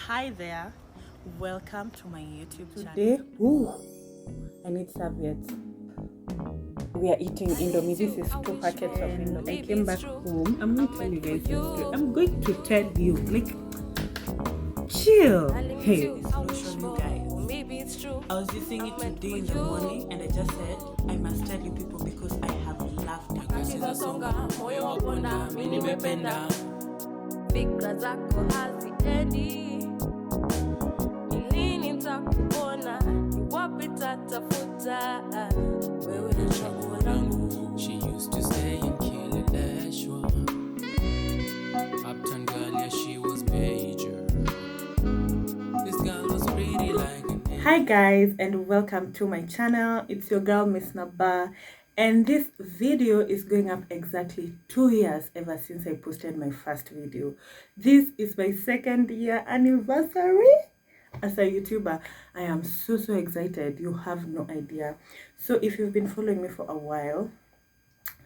Hi there, welcome to my YouTube Today, channel. I need serviettes. We are eating Indomie. This is 2 packets of Indomie. I came back home. I'm going to tell you guys the story. I'm going to tell you, like, chill. Hey, This lotion, you guys. I was using it today in the morning and I just said, I must tell you people because I have loved it. Fikra zako haziendi, ni nini nitakuona, ni wapi tatafuta, wewe ni chaguo langu. She used to stay in Kileleshwa. Uptown girl, yeah, she was major. This girl was pretty like an angel. Hi guys, and welcome to my channel. It's your girl Miss Naba, and this video is going up exactly 2 years ever since I posted my first video. This is my 2nd year anniversary as a YouTuber. I am so excited. You have no idea. So if you've been following me for a while,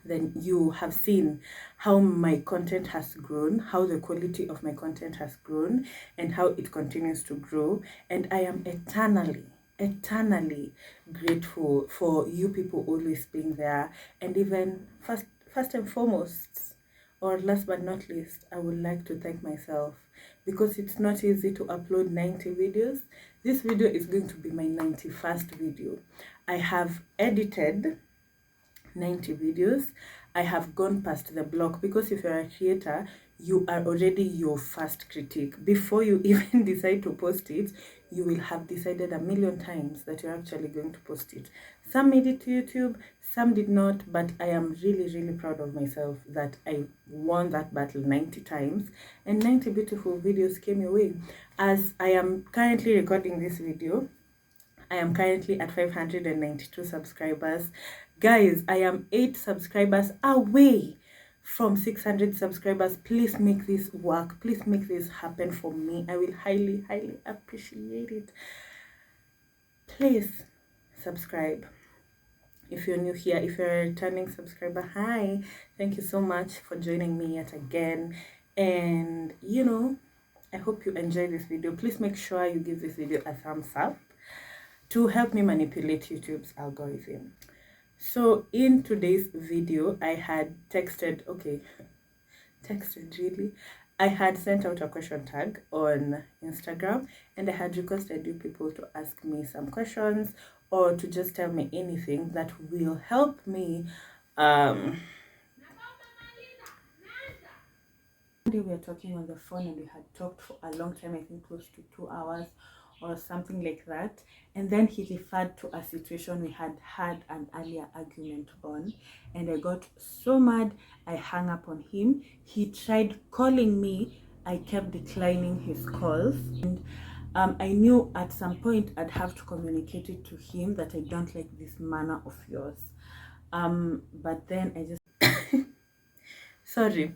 then you have seen how my content has grown, how the quality of my content has grown, and how it continues to grow. And I am eternally grateful for you people always being there. And even first and foremost, or last but not least, I would like to thank myself, because it's not easy to upload 90 videos. This video is going to be my 91st video. I have edited 90 videos. I have gone past the block, because if you're a creator, you are already your first critic. Before you even decide to post it, you will have decided a million times that you're actually going to post it. Some made it to YouTube, some did not, but I am really proud of myself that I won that battle 90 times and 90 beautiful videos came your way. As I am currently recording this video, I am currently at 592 subscribers. Guys, I am 8 subscribers away from 600 subscribers. Please make this work. Please make this happen for me. I will highly appreciate it. Please subscribe. If you're new here, if you're a returning subscriber, hi. Thank you so much for joining me yet again. And you know, I hope you enjoy this video. Please make sure you give this video a thumbs up to help me manipulate YouTube's algorithm. So in today's video, I had I had sent out a question tag on Instagram, and I had requested you people to ask me some questions or to just tell me anything that will help me. One day we were talking on the phone and we had talked for a long time, I think close to 2 hours or something like that, and then he referred to a situation we had an earlier argument on, and I got so mad I hung up on him. He tried calling me, I kept declining his calls, and I knew at some point I'd have to communicate it to him that I don't like this manner of yours, but then I just sorry,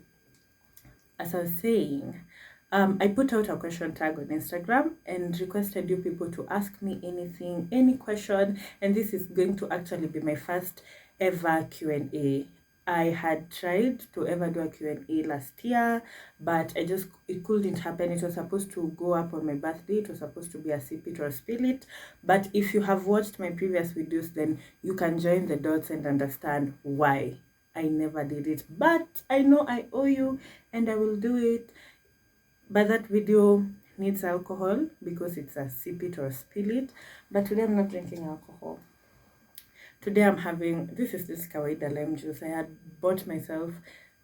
as I was saying, I put out a question tag on Instagram and requested you people to ask me anything, any question, and this is going to actually be my first ever Q&A. I had tried to ever do a Q&A last year, but it couldn't happen. It was supposed to go up on my birthday. It was supposed to be a sip it or spill it. But if you have watched my previous videos, then you can join the dots and understand why I never did it. But I know I owe you and I will do it. But that video needs alcohol because it's a sip it or spill it. But today I'm not drinking alcohol. Today I'm having, this is this kawaida lime juice. I had bought myself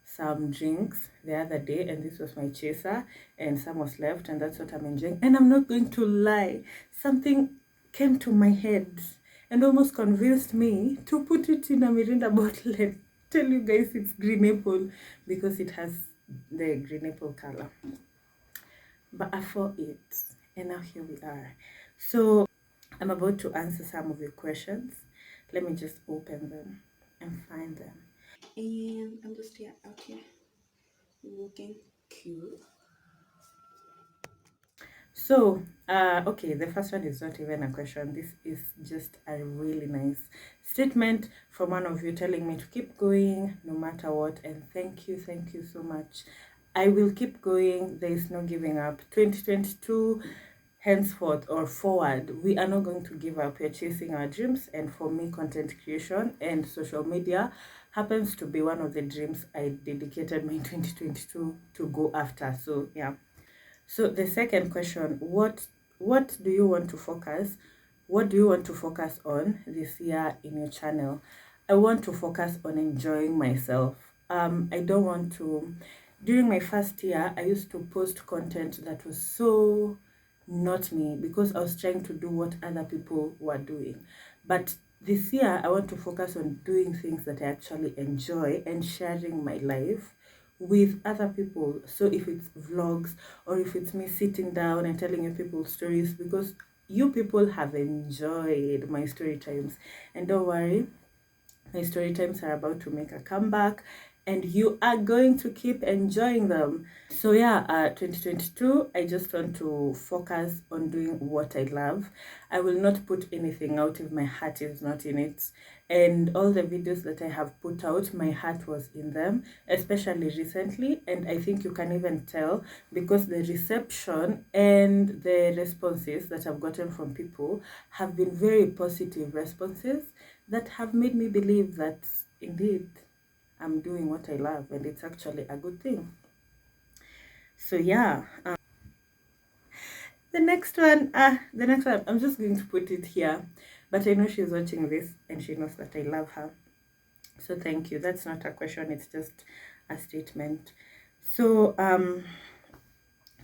some drinks the other day, and this was my chaser, and some was left, and that's what I'm enjoying. And I'm not going to lie, something came to my head and almost convinced me to put it in a Mirinda bottle and tell you guys it's green apple because it has the green apple color. But I thought it, and now here we are. So I'm about to answer some of your questions. Let me just open them and find them. And I'm just here out here looking cute. So okay, the first one is not even a question. This is just a really nice statement from one of you telling me to keep going no matter what, and thank you so much. I will keep going. There is no giving up. 2022, henceforth or forward, we are not going to give up. We are chasing our dreams, and for me, content creation and social media happens to be one of the dreams I dedicated my 2022 to go after. So yeah. So the second question, what do you want to focus? What do you want to focus on this year in your channel? I want to focus on enjoying myself. I don't want to. During my first year, I used to post content that was so not me because I was trying to do what other people were doing. But this year, I want to focus on doing things that I actually enjoy and sharing my life with other people. So if it's vlogs or if it's me sitting down and telling you people stories, because you people have enjoyed my story times, and don't worry, my story times are about to make a comeback and you are going to keep enjoying them. So yeah, 2022, I just want to focus on doing what I love. I will not put anything out if my heart is not in it. And all the videos that I have put out, my heart was in them, especially recently. And I think you can even tell because the reception and the responses that I've gotten from people have been very positive responses that have made me believe that indeed I'm doing what I love and it's actually a good thing. So yeah, the next one, I'm just going to put it here, but I know she's watching this and she knows that I love her. So thank you. That's not a question, it's just a statement. So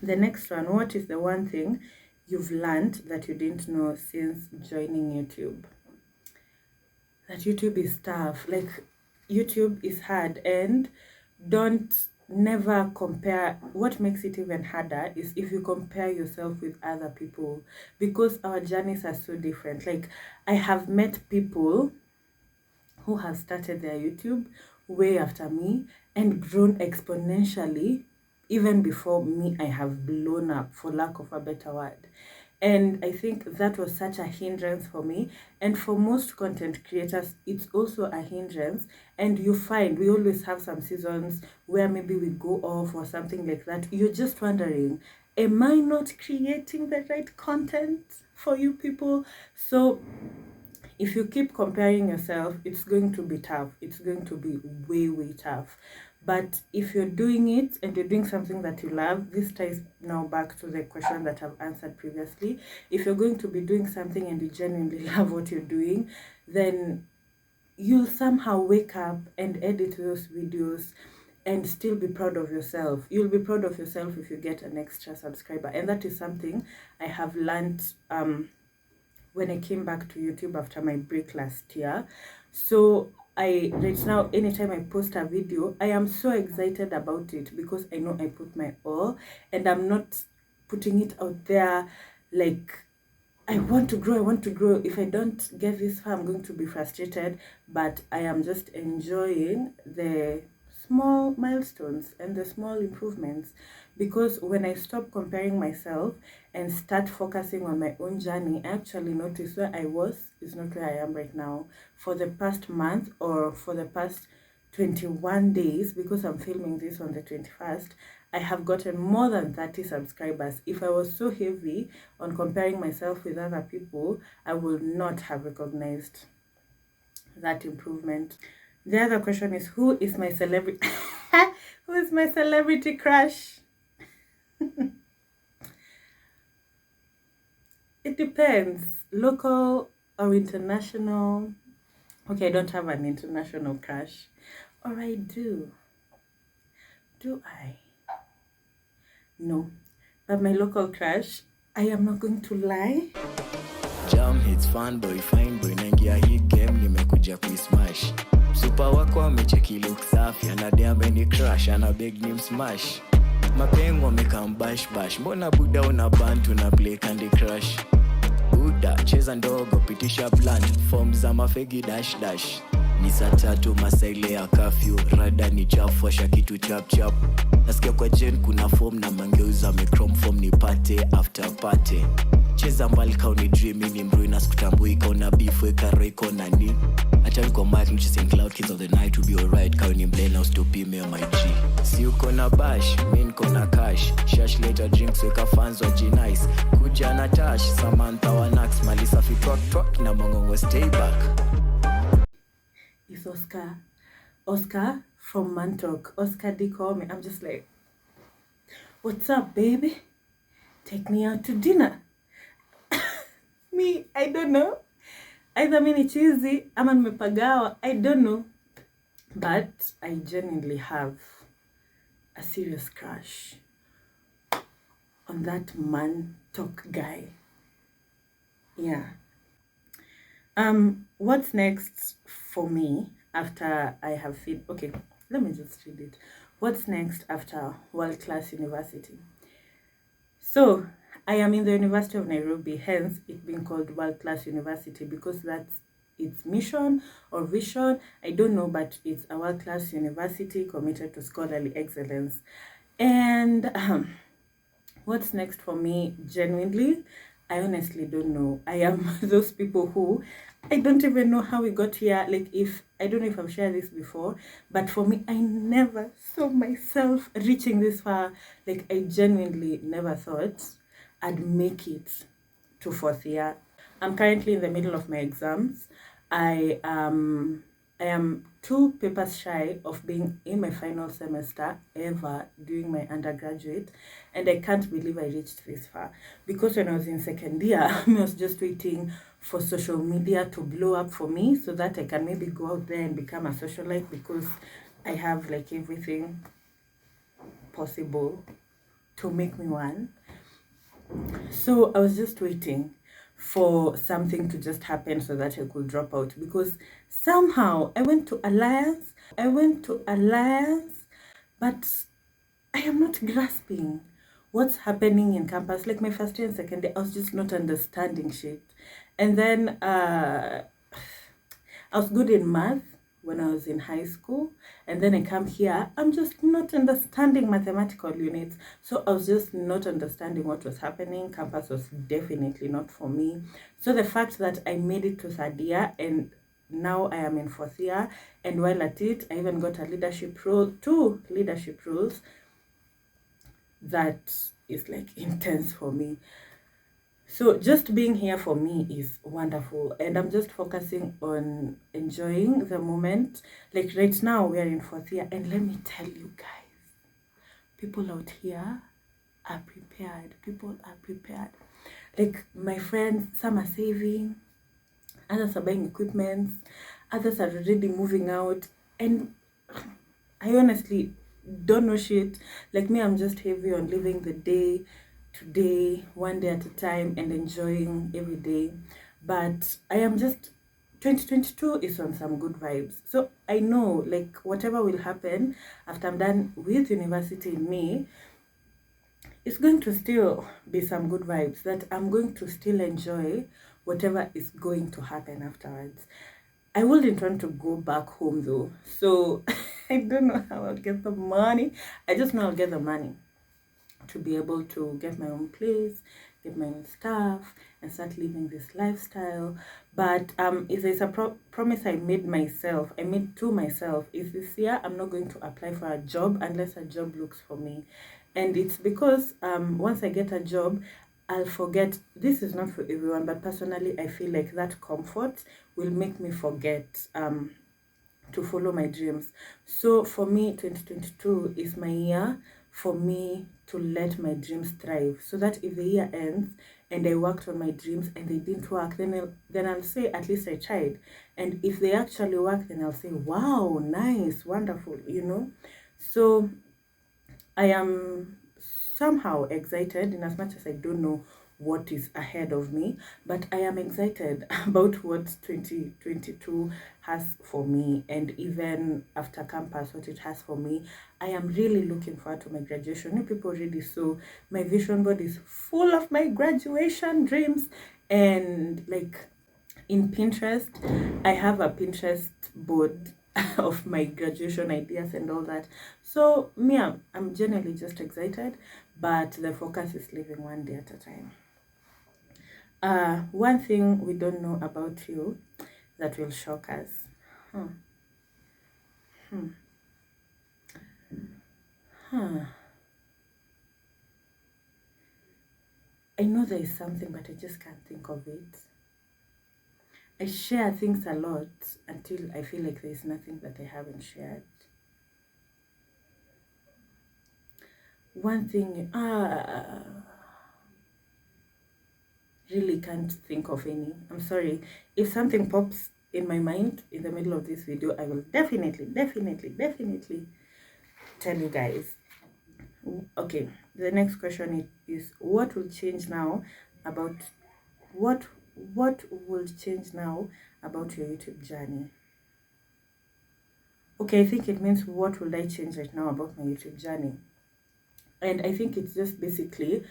the next one, what is the one thing you've learned that you didn't know since joining YouTube? That YouTube is tough. Like, YouTube is hard, and never compare. What makes it even harder is if you compare yourself with other people, because our journeys are so different. Like, I have met people who have started their YouTube way after me and grown exponentially even before me. I have blown up, for lack of a better word. And I think that was such a hindrance for me. And for most content creators, it's also a hindrance. And you find we always have some seasons where maybe we go off or something like that. You're just wondering, am I not creating the right content for you people? So if you keep comparing yourself, it's going to be tough. It's going to be way, way tough. But if you're doing it and you're doing something that you love, this ties now back to the question that I've answered previously. If you're going to be doing something and you genuinely love what you're doing, then you'll somehow wake up and edit those videos and still be proud of yourself. You'll be proud of yourself if you get an extra subscriber. And that is something I have learned when I came back to YouTube after my break last year. So right now, anytime I post a video, I am so excited about it because I know I put my all, and I'm not putting it out there like I want to grow. If I don't get this far, I'm going to be frustrated, but I am just enjoying the small milestones and the small improvements, because when I stop comparing myself and start focusing on my own journey, I actually notice where I was is not where I am right now. For the past month or for the past 21 days, because I'm filming this on the 21st, I have gotten more than 30 subscribers. If I was so heavy on comparing myself with other people, I would not have recognized that improvement. The other question is, who is my celebrity? Who is my celebrity crush? It depends, local or international. Okay, I don't have an international crush, or I do. Do I? No, but my local crush, I am not going to lie. Jam hits fan boy, fine boy, naingia hii game nimekuja kuismash. Super wako amecheki look safi, anadai ni crush, ana beg ni smash. Mapengo bash bash, mbona buda una bantu na play Candy Crush. Buda cheza ndogo, pitisha blunt, form za mafegi dash dash. Ni saa 3 masaa ile ya curfew, rada ni chafu, asha kitu chap chap. Nasikia kwa Jen kuna form na mangeuza microm form nipate after party. cheza mbali kauni dream ni mbrui na sikutambui ikaona beef weka roho iko na nini acha niko mic which is in cloud kids of the night to be alright kauni mblame na ustopi me on my G si uko na bash mimi niko na cash shash later drinks weka fans wa nice kuja na tash Samantha wa Nax Malisa fi talk na mongongo stay back. It's Oscar from Mantok, Oscar D call me. I'm just like, what's up, baby? Take me out to dinner. Me, I don't know. Either mini cheesy, ama nimepagawa, I don't know. But I genuinely have a serious crush on that Mantok guy. Yeah. What's next for me after I have okay, let me just read it. What's next after world-class university? So I am in the University of Nairobi, hence it being called world-class university, because that's its mission or vision. I don't know, but it's a world-class university committed to scholarly excellence. And what's next for me, genuinely, I honestly don't know. I am those people who I don't even know how we got here. Like, I don't know if I've shared this before, but for me, I never saw myself reaching this far. Like, I genuinely never thought I'd make it to 4th year. I'm currently in the middle of my exams. I am 2 papers shy of being in my final semester ever doing my undergraduate, and I can't believe I reached this far, because when I was in 2nd year, I was just waiting for social media to blow up for me so that I can maybe go out there and become a socialite, because I have like everything possible to make me one. So I was just waiting for something to just happen so that I could drop out, because somehow I went to Alliance, but I am not grasping what's happening in campus. Like, my first year and second year, I was just not understanding shit. And then I was good in math when I was in high school, and then I come here, I'm just not understanding mathematical units. So I was just not understanding what was happening. Campus was definitely not for me. So the fact that I made it to 3rd year and now I am in 4th year, and while at it, I even got a leadership role, 2 leadership roles, that is like intense for me. So just being here for me is wonderful, and I'm just focusing on enjoying the moment. Like, right now we are in 4th year, and let me tell you guys, people out here are prepared. People are prepared. Like, my friends, some are saving, others are buying equipment, others are already moving out, and I honestly don't know shit. Like me, I'm just heavy on living the day today, one day at a time, and enjoying every day. But I am just 2022 is on some good vibes. So I know, like, whatever will happen after I'm done with university in May, it's going to still be some good vibes, that I'm going to still enjoy whatever is going to happen afterwards. I wouldn't want to go back home though, so I don't know how I'll get the money. I just know I'll get the money to be able to get my own place, get my own stuff, and start living this lifestyle. But if there's a promise I made to myself, is this year I'm not going to apply for a job unless a job looks for me. And it's because once I get a job, I'll forget. This is not for everyone, but personally, I feel like that comfort will make me forget to follow my dreams. So for me, 2022 is my year for me to let my dreams thrive, so that if the year ends and I worked on my dreams and they didn't work, then I'll say at least I tried. And if they actually work, then I'll say, wow, nice, wonderful, you know. So I am somehow excited, in as much as I don't know what is ahead of me, but I am excited about what 2022 has for me, and even after campus, what it has for me. I am really looking forward to my graduation. You people already saw my vision board is full of my graduation dreams, and like in Pinterest, I have a Pinterest board of my graduation ideas and all that. So me, I'm generally just excited, but the focus is living one day at a time. One thing we don't know about you that will shock us. Huh. I know there is something, but I just can't think of it. I share things a lot until I feel like there's nothing that I haven't shared. One thing, really can't think of any. I'm sorry. If something pops in my mind in the middle of this video, I will definitely tell you guys. Okay, the next question is what will change now about what will change now about your YouTube journey? Okay, I think it means what will I change right now about my YouTube journey? And I think it's just basically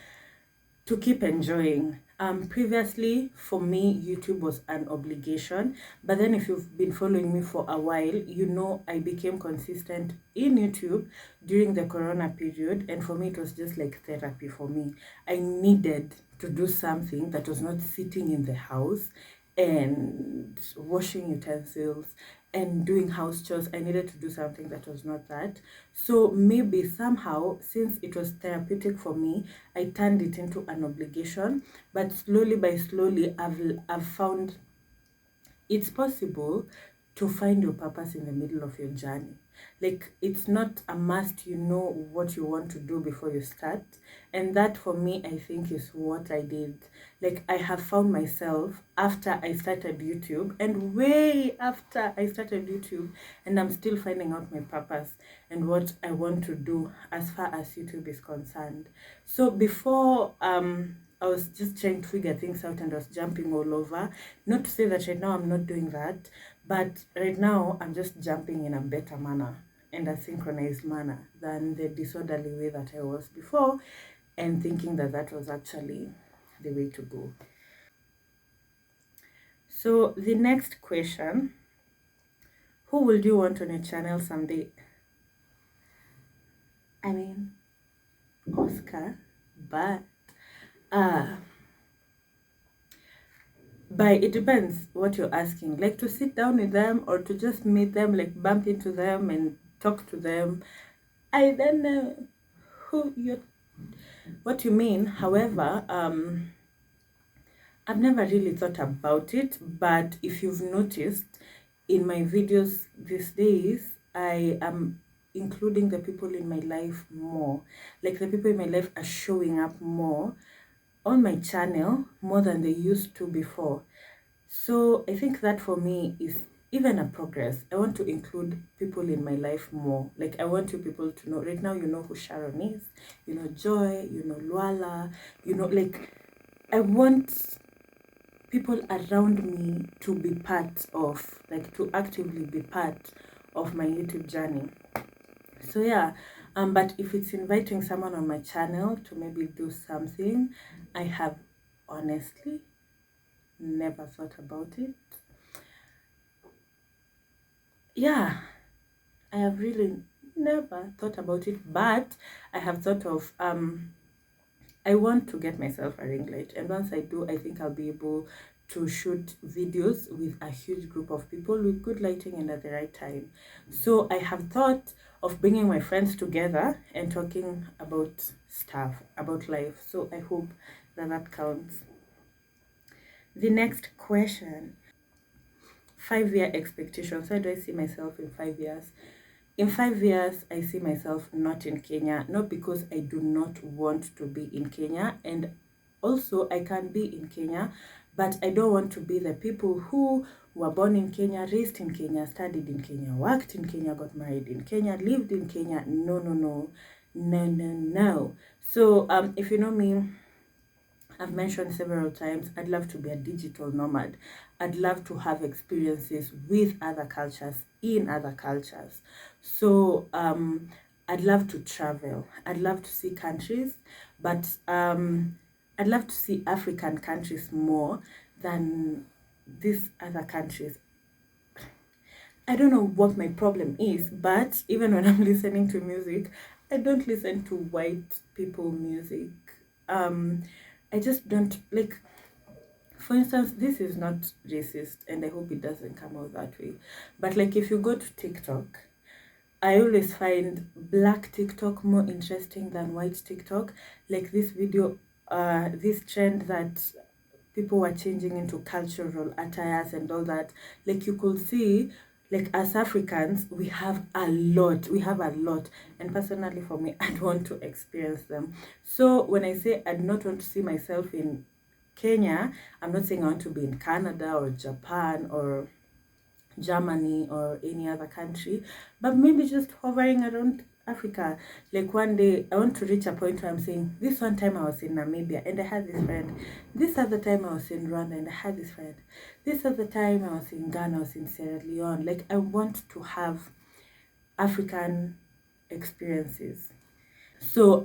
to keep enjoying. Previously for me YouTube was an obligation, but then if you've been following me for a while, you know I became consistent in YouTube during the corona period, and for me it was just like therapy. For me, I needed to do something that was not sitting in the house and washing utensils and doing house chores. I needed to do something that was not that. So maybe somehow, since it was therapeutic for me, I turned it into an obligation. But slowly by slowly, I've found it's possible to find your purpose in the middle of your journey. Like, it's not a must you know what you want to do before you start. And that for me, I think is what I did. Like, I have found myself after I started YouTube, and way after I started YouTube, and I'm still finding out my purpose and what I want to do as far as YouTube is concerned. So before I was just trying to figure things out and I was jumping all over. Not to say that right now I'm not doing that, but right now I'm just jumping in a better manner and a synchronized manner than the disorderly way that I was before, and thinking that that was actually the way to go. So the next question, who will you want on your channel someday? I mean, Oscar, but it depends what you're asking. Like, to sit down with them or to just meet them, like bump into them and talk to them. I don't know what you mean. However, I've never really thought about it, but if you've noticed in my videos these days, I am including the people in my life more. Like, the people in my life are showing up more on my channel more than they used to before. So I think that for me is even a progress. I want to include people in my life more. Like, I want you people to know. Right now, you know who Sharon is, you know Joy, you know Luala, you know, like, I want people around me to be part of, like, to actively be part of my YouTube journey. So yeah, but if it's inviting someone on my channel to maybe do something, I have honestly never thought about it. Yeah, I have really never thought about it, but I have thought of I want to get myself a ring light, and once I do, I think I'll be able to shoot videos with a huge group of people with good lighting and at the right time. So I have thought of bringing my friends together and talking about stuff, about life. So I hope that that counts. The next question, 5-year expectations. Where do I see myself in 5 years? In 5 years, I see myself not in Kenya, not because I do not want to be in Kenya, and also I can be in Kenya, but I don't want to be the people who were born in Kenya, raised in Kenya, studied in Kenya, worked in Kenya, got married in Kenya, lived in Kenya. No. So if you know me, I've mentioned several times, I'd love to be a digital nomad. I'd love to have experiences with other cultures, in other cultures. So I'd love to travel. I'd love to see countries, but I'd love to see African countries more than these other countries. I don't know what my problem is, but even when I'm listening to music, I don't listen to white people music. I just don't like. For instance, this is not racist, and I hope it doesn't come out that way, but like if you go to TikTok, I always find black TikTok more interesting than white TikTok. Like this video, this trend that people were changing into cultural attires and all that. Like you could see, like as Africans, we have a lot. And personally for me, I'd want to experience them. So when I say I'd not want to see myself in Kenya, I'm not saying I want to be in Canada or Japan or Germany or any other country, but maybe just hovering around Africa. Like one day I want to reach a point where I'm saying, this one time I was in Namibia and I had this friend, this other time I was in Rwanda and I had this friend, this other time I was in Ghana, I was in Sierra Leone. Like I want to have African experiences. So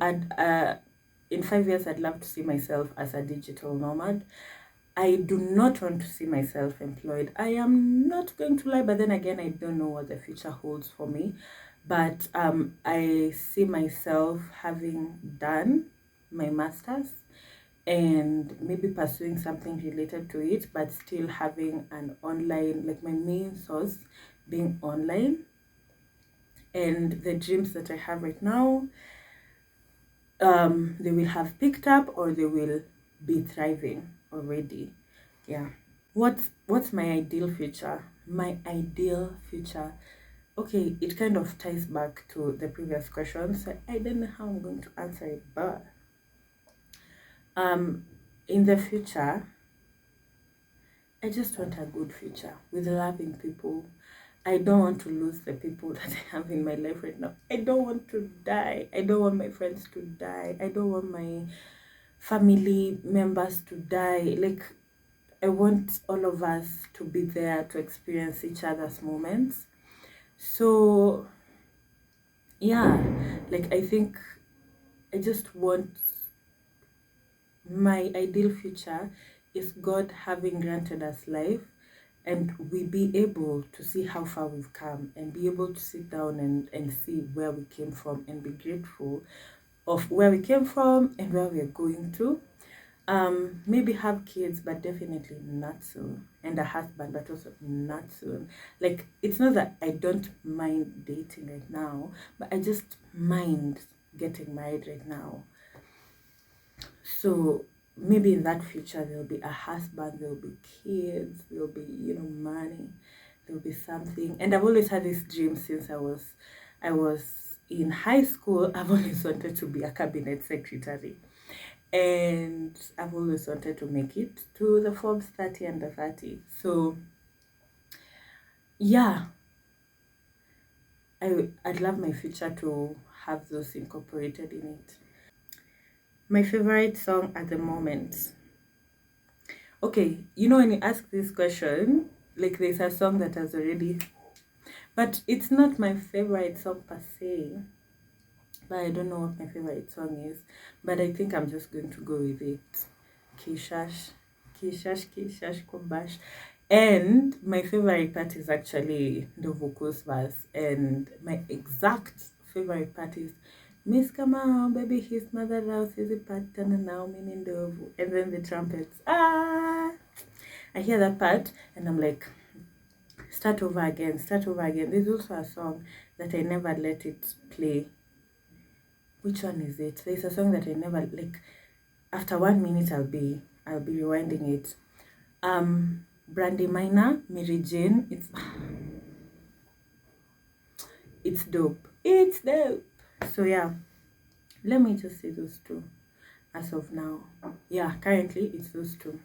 in 5 years I'd love to see myself as a digital nomad. I do not want to see myself employed. I am not going to lie, but then again, I don't know what the future holds for me. But I see myself having done my master's and maybe pursuing something related to it, but still having an online, like my main source being online. And the dreams that I have right now, they will have picked up or they will be thriving already. Yeah. What's my ideal future? My ideal future. Okay, it kind of ties back to the previous question, so I don't know how I'm going to answer it, but in the future, I just want a good future with loving people. I don't want to lose the people that I have in my life right now. I don't want to die. I don't want my friends to die. I don't want my family members to die. Like, I want all of us to be there to experience each other's moments. So, yeah, like I think I just want my ideal future is God having granted us life and we be able to see how far we've come and be able to sit down and see where we came from and be grateful of where we came from and where we're going to. Maybe have kids, but definitely not soon, and a husband, but also not soon. Like, it's not that I don't mind dating right now, but I just mind getting married right now. So maybe in that future there'll be a husband, there'll be kids, there'll be, money, there'll be something. And I've always had this dream since I was in high school. I've always wanted to be a cabinet secretary. And I've always wanted to make it to the Forbes 30 under 30. So yeah, I'd love my future to have those incorporated in it. My favorite song at the moment. Okay, when you ask this question, like there's a song that has already, but it's not my favorite song per se. But I don't know what my favorite song is. But I think I'm just going to go with it. Kishash, Kobash. And my favorite part is actually the vocals verse. And my exact favorite part is Miss Kamau, baby, his mother house is a pattern now meaning Ndovu. And then the trumpets. I hear that part and I'm like, start over again. There's also a song that I never let it play. Which one is it? There's a song that I never, like, after 1 minute I'll be rewinding it. Brandy Minor, Mary Jane. It's dope. So yeah, let me just say those two as of now. Yeah, currently it's those two.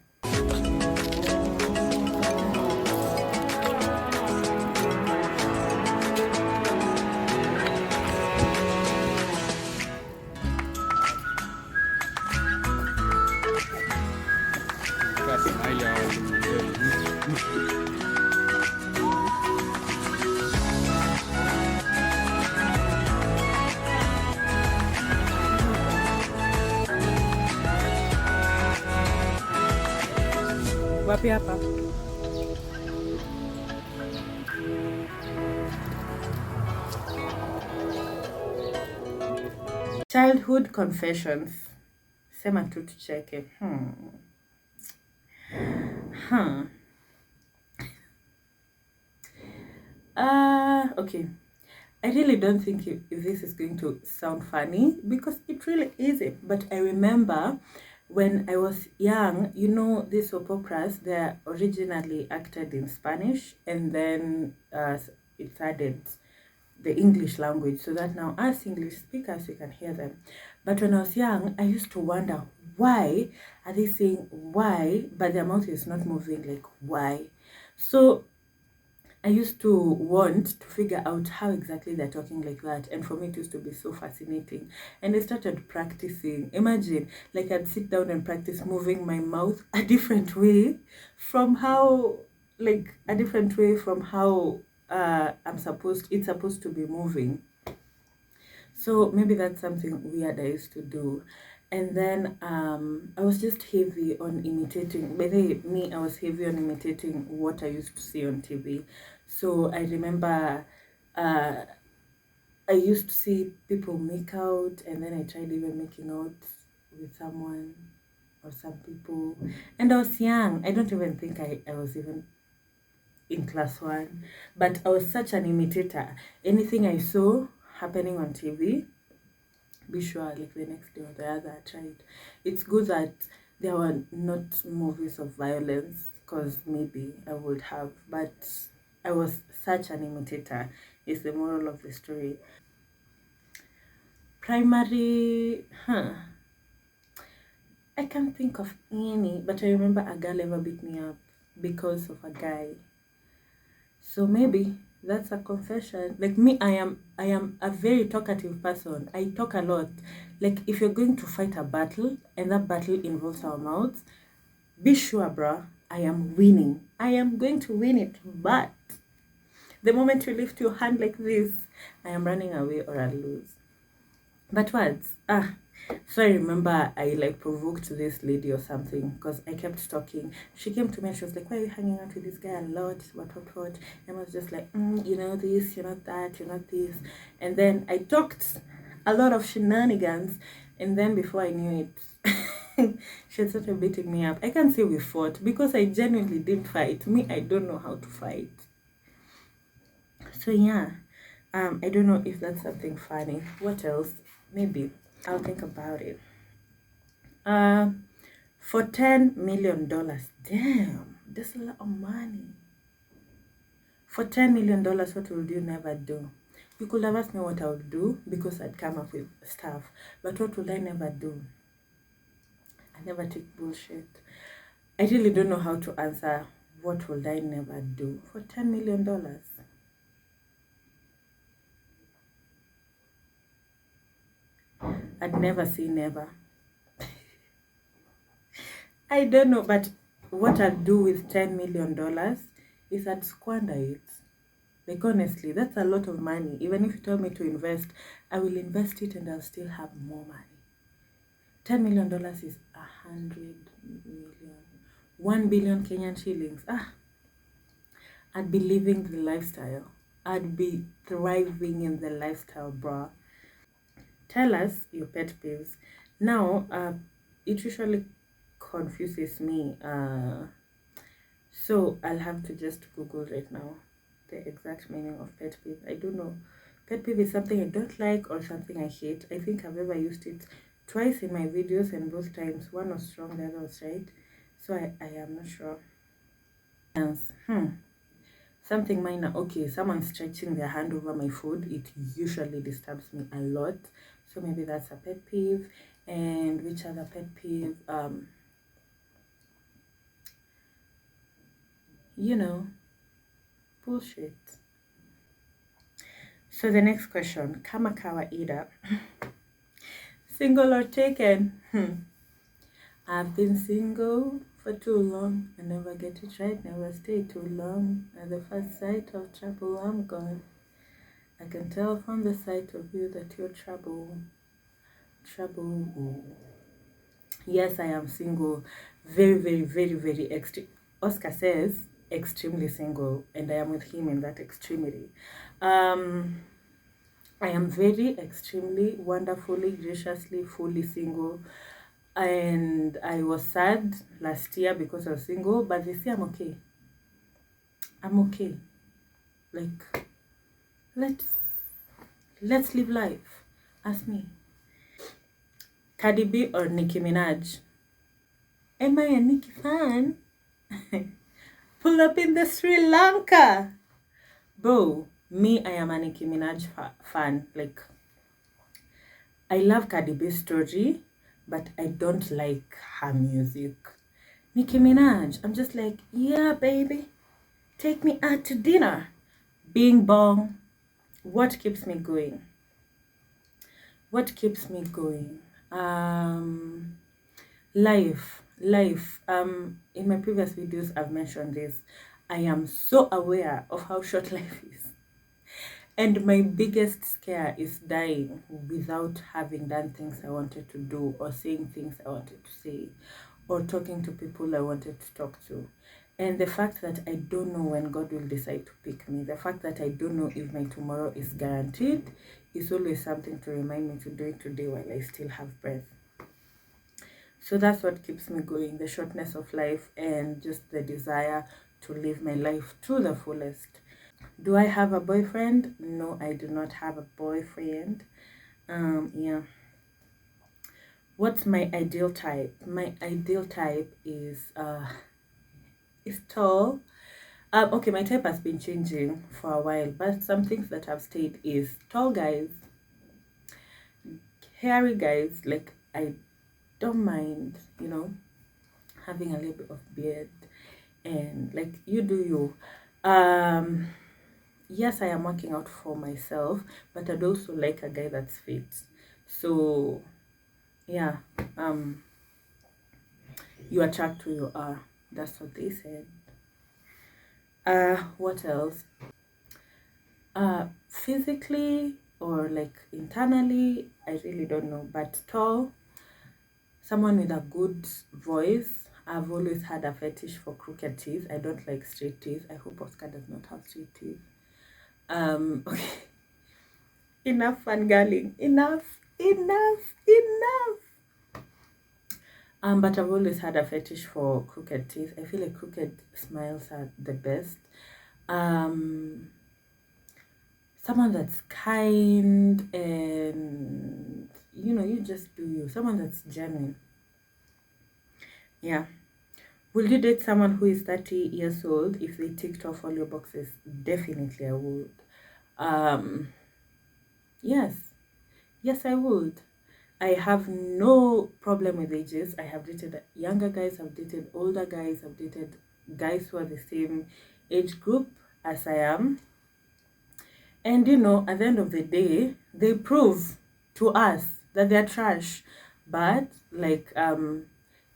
Wapi hapa? Childhood confessions. Sema tu tucheke. Huh. Okay. I really don't think if this is going to sound funny because it really isn't. But I remember when I was young, you know, these soap operas, they're originally acted in Spanish and then it's added the English language so that now as English speakers we can hear them. But when I was young, I used to wonder why are they saying why, but their mouth is not moving, like why. So I used to want to figure out how exactly they're talking like that. And for me, it used to be so fascinating. And I started practicing. Imagine, like I'd sit down and practice moving my mouth a different way from how, it's supposed to be moving. So maybe that's something weird I used to do. And then I was just heavy on imitating. By the way, me, I was heavy on imitating what I used to see on TV. So I remember I used to see people make out, and then I tried even making out with someone or some people. And I was young. I don't even think I was even in class 1. But I was such an imitator. Anything I saw happening on TV, be sure like the next day or the other I tried. It's good that there were not movies of violence because maybe I would have, but I was such an imitator is the moral of the story. Primary, I can't think of any, but I remember a girl ever beat me up because of a guy. So maybe that's a confession. Like me, I am a very talkative person. I talk a lot. Like if you're going to fight a battle and that battle involves our mouths, be sure, bruh, I am winning. I am going to win it. But the moment you lift your hand like this, I am running away or I'll lose. But words, so I remember I like provoked this lady or something because I kept talking. She came to me and she was like, why are you hanging out with this guy a lot? What? And I was just like, you know this, you're not that, you're not this. And then I talked a lot of shenanigans. And then before I knew it, she had started beating me up. I can't say we fought because I genuinely didn't fight. Me, I don't know how to fight. So yeah, I don't know if that's something funny. What else? Maybe I'll think about it. For $10 million, damn, that's a lot of money. For $10 million, what would you never do? You could have asked me what I would do because I'd come up with stuff. But what would I never do? I never take bullshit. I really don't know how to answer what would I never do for $10 million. I'd never say never. I don't know, but what I'd do with $10 million is I'd squander it. Like honestly, that's a lot of money. Even if you tell me to invest, I will invest it and I'll still have more money. $10 million is 100 million. 1 billion Kenyan shillings. I'd be living the lifestyle. I'd be thriving in the lifestyle, bruh. Tell us your pet peeves. Now, it usually confuses me. So I'll have to just Google right now the exact meaning of pet peeve. I don't know. Pet peeve is something I don't like or something I hate. I think I've ever used it twice in my videos and both times one was wrong, the other was right. So I am not sure. Something minor. Okay, someone stretching their hand over my food. It usually disturbs me a lot. So maybe that's a pet peeve. And which other pet peeve? You know, bullshit. So the next question, kama kawaida, single or taken? I've been single for too long. I never get it right, never stay too long. At the first sight of trouble, I'm gone. I can tell from the sight of you that you're trouble. Yes, I am single. Very, very, very, very extreme. Oscar says extremely single, and I am with him in that extremity. I am very extremely, wonderfully, graciously, fully single. and I was sad last year because I was single, but this year I'm okay. I'm okay. Like, let's live life. Ask me. Cardi B or Nicki Minaj? Am I a Nicki fan? Pull up in the Sri Lanka. Bro, me, I am a Nicki Minaj fan. Like, I love Cardi B's story, but I don't like her music. Nicki Minaj, I'm just like, yeah, baby, take me out to dinner. Bing bong. What keeps me going? What keeps me going? Life. In my previous videos, I've mentioned this. I am so aware of how short life is. And my biggest scare is dying without having done things I wanted to do, or saying things I wanted to say, or talking to people I wanted to talk to. And the fact that I don't know when God will decide to pick me, the fact that I don't know if my tomorrow is guaranteed, is always something to remind me to do it today while I still have breath. So that's what keeps me going, the shortness of life and just the desire to live my life to the fullest. Do I have a boyfriend? No, I do not have a boyfriend. Yeah. What's my ideal type? My ideal type is tall. Okay, my type has been changing for a while, but some things that have stayed is tall guys, hairy guys. Like, I don't mind, having a little bit of beard, and like, you do you. Yes, I am working out for myself, but I'd also like a guy that's fit. So yeah, you attract who you are. That's what they said. What else? Physically or like internally, I really don't know, but tall, someone with a good voice. I've always had a fetish for crooked teeth. I don't like straight teeth. I hope Oscar does not have straight teeth. Okay. Enough fangirling. Enough. But I've always had a fetish for crooked teeth. I feel like crooked smiles are the best. Someone that's kind, and you just do you. Someone that's genuine. Yeah. Will you date someone who is 30 years old if they ticked off all your boxes? Definitely I would. Yes, I would. I have no problem with ages. I have dated younger guys, I've dated older guys, I've dated guys who are the same age group as I am. And at the end of the day, they prove to us that they're trash. But like,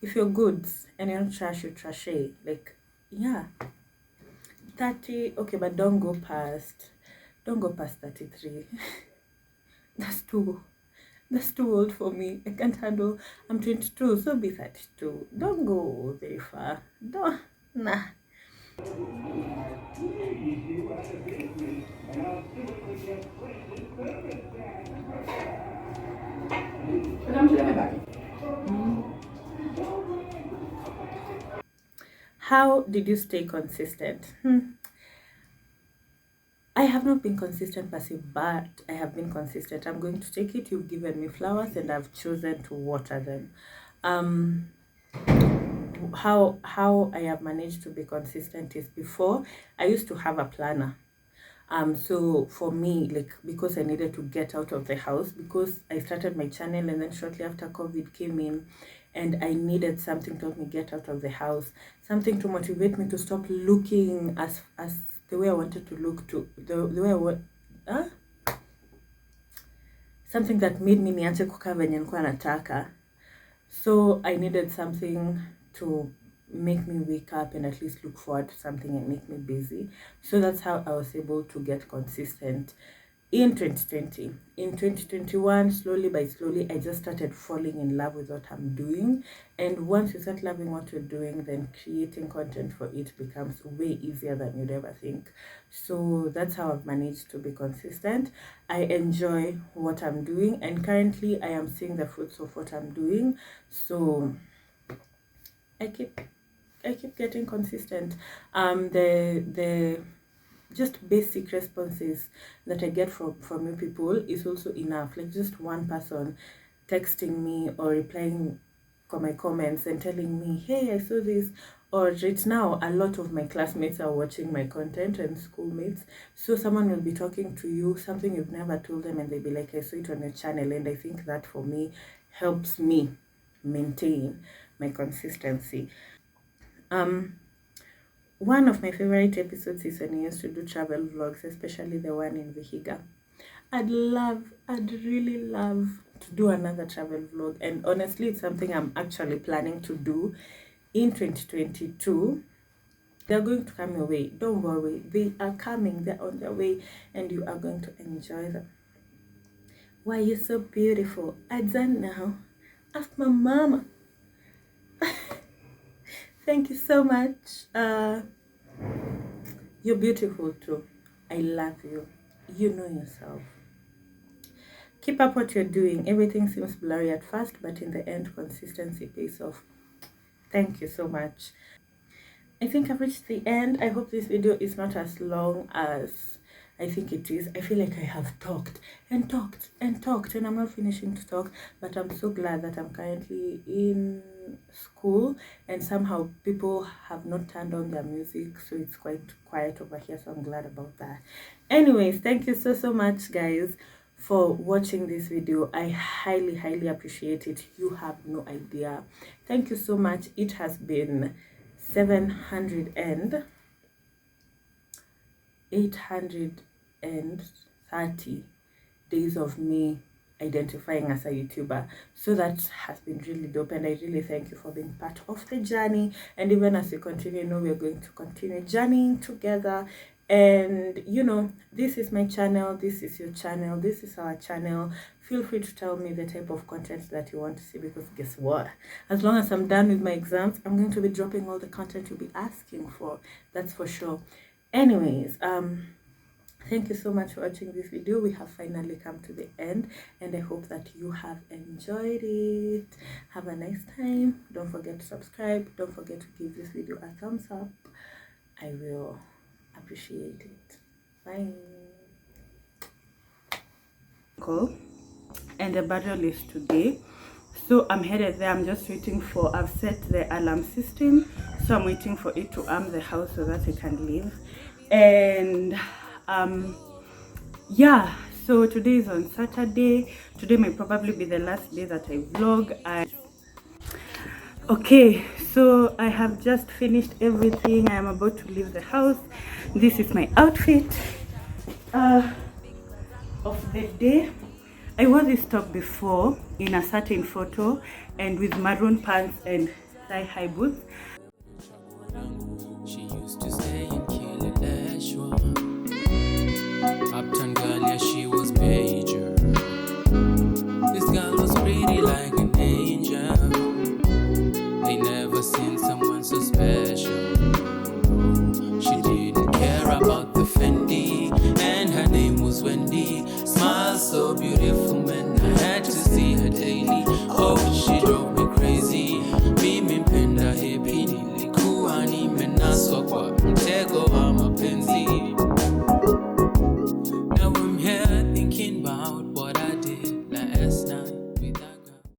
if you're good and you're not trash, you're trashy. Like, yeah. 30, okay, but don't go past 33. That's too old for me. I can't handle. I'm 22, so be 32. Don't go very far. Nah. How did you stay consistent? I have not been consistent per se, but I have been consistent. I'm going to take it. You've given me flowers and I've chosen to water them. How I have managed to be consistent is, before I used to have a planner. So for me, like, because I needed to get out of the house, because I started my channel and then shortly after COVID came in, and I needed something to help me get out of the house, something to motivate me to stop looking as the way I wanted to look, to the way I want, something that made me niache kukaa venye nilikuwa nataka. So I needed something to make me wake up and at least look forward to something and make me busy. So that's how I was able to get consistent. in 2020. In 2021, slowly by slowly, I just started falling in love with what I'm doing. And once you start loving what you're doing, then creating content for it becomes way easier than you'd ever think. So that's how I've managed to be consistent. I enjoy what I'm doing, and currently I am seeing the fruits of what I'm doing. So I keep getting consistent. The just basic responses that I get from you people is also enough. Like just one person texting me or replying for my comments and telling me, hey, I saw this. Or right now, a lot of my classmates are watching my content and schoolmates. So someone will be talking to you, something you've never told them, and they'll be like, I saw it on your channel. And I think that for me helps me maintain my consistency. One of my favorite episodes is when I used to do travel vlogs, especially the one in Vihiga. I'd really love to do another travel vlog, and honestly, it's something I'm actually planning to do in 2022. They're going to come your way. Don't worry, they are coming. They're on their way, and you are going to enjoy them. Why you're so beautiful? I don't know. Ask my mama. Thank you so much. You're beautiful too. I love you. You know yourself. Keep up what you're doing. Everything seems blurry at first, but in the end, consistency pays off. Thank you so much. I think I've reached the end. I hope this video is not as long as I think it is. I feel like I have talked and talked and talked, and I'm not finishing to talk, but I'm so glad that I'm currently in school and somehow people have not turned on their music, so it's quite quiet over here, so I'm glad about that. Anyways, thank you so much, guys, for watching this video. I highly appreciate it. You have no idea. Thank you so much. It has been 830 days of me identifying as a YouTuber. So that has been really dope, and I really thank you for being part of the journey. And even as we continue, we're going to continue journeying together. And you know, this is my channel, this is your channel, this is our channel. Feel free to tell me the type of content that you want to see, because guess what, as long as I'm done with my exams, I'm going to be dropping all the content you'll be asking for. That's for sure. Anyways, thank you so much for watching this video. We have finally come to the end, and I hope that you have enjoyed it. Have a nice time. Don't forget to subscribe. Don't forget to give this video a thumbs up. I will appreciate it. Bye. Cool. And the battle is today, so I'm headed there. I'm just waiting for, I've set the alarm system, so I'm waiting for it to arm the house so that I can leave. And yeah, so today is on Saturday. Today might probably be the last day that I vlog. Okay, so I have just finished everything. I am about to leave the house. This is my outfit of the day. I wore this top before in a certain photo, and with maroon pants and thigh-high boots. She used to stay in Kileleshwa. Uptown girl, yeah, she was major. This girl was pretty like an angel. They never seen someone so special. She didn't care about the Fendi, and her name was Wendy. Smile so beautiful, man.